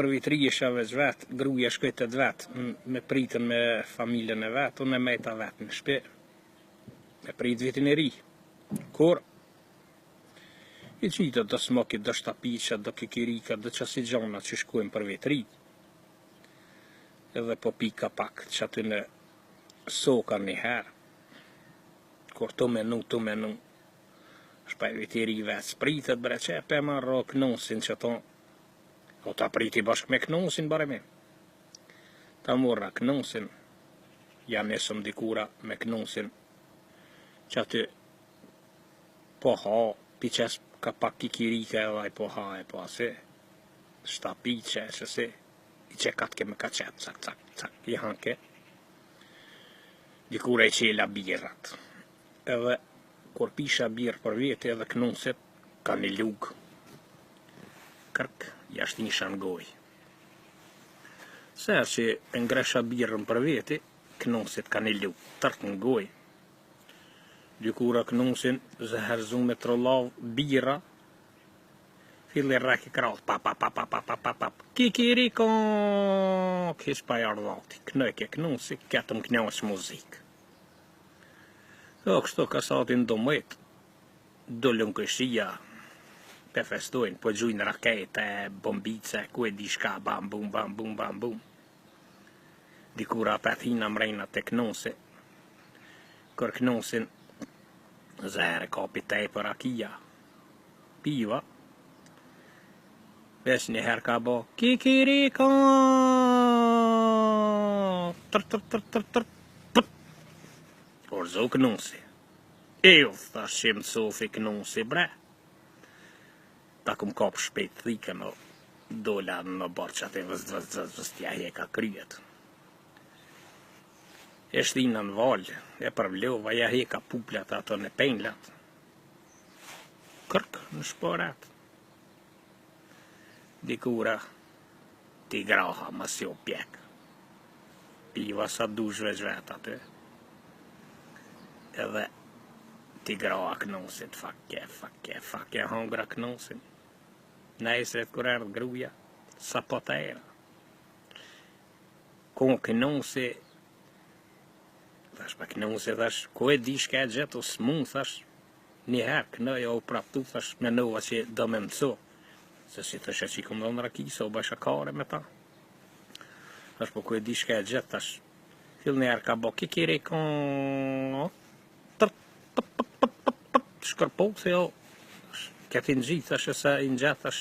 për vitri isha veç vetë, gruja shkojtet vetë, me pritën me familjen e vetë, unë e mejta vetë në shpi, me prit vitin e ri. Kur? I qitë do smokit, do shtapiqa, do kikirika, do qasi gjona që shkojnë për vitri. Edhe po pika pak që aty në soka një herë. Kur të menu. Shpaj vitiri vetë spritet bre që e pe marro knosin që to. O ta priti bashk me knosin bare me. Ta morra knosin. Ja nesëm dikura me knosin. Që aty po ha, piqes ka pak kikirike edhe i po ha e po ase. Shtapiqe që se. I qekat ke me ka qetë, cak, i hanke. Dikura i qela birrat. Edhe, kur pisha birë për vete edhe knoset, ka një lugë. Kërk, jashtë një shangoj. Se që e ngresha birën për vete, knoset ka një lugë, tërt në goj. Dikura knosin zëherzu me trollav bira, filli rraki kralë, pap. Kikiriko, kish pa jardhati, knëke knosi, ketëm knjash muzikë. Kështu ka satin do mëjtë, dollën këshia, pe festojnë, po gjujnë rakete, bombice, ku e di shka, bam bum. Dikura pëthina mrejna të knosi, kër knosin, zëherë kapi te për akia, piva, vesh një herë ka bo, kikiriko, tër, orzo knosi. Eu thash që më sofi knosi bre. Ta kum kap shpejt thike në dola në barë që atë vëstja heka kryet. E shtina në valë, e përvlova, ja heka puplat ato në penjlat. Kërk në shporat. Dikura ti graha mas jo pjek. Piva sa dush veç vet aty. Edhe ti graha knosit, fakje, hongra knosin. Nesret kur erdh gruja, sa po të era. Kon knosi, thash pa knosi, thash, ku e di shka e gjetë o s'mun, thash, një herë kënëja o praptu, thash, me nova që do me mëso. Se si të shë që i këmë dhe në rakisa, o bësha kare me ta. Thash, po ku e di shka e gjetë, thash, fil një herë ka bo, kikirikon, shkërpo, se jo, këti në gjitë, thash, e sa i në gjatë, thash,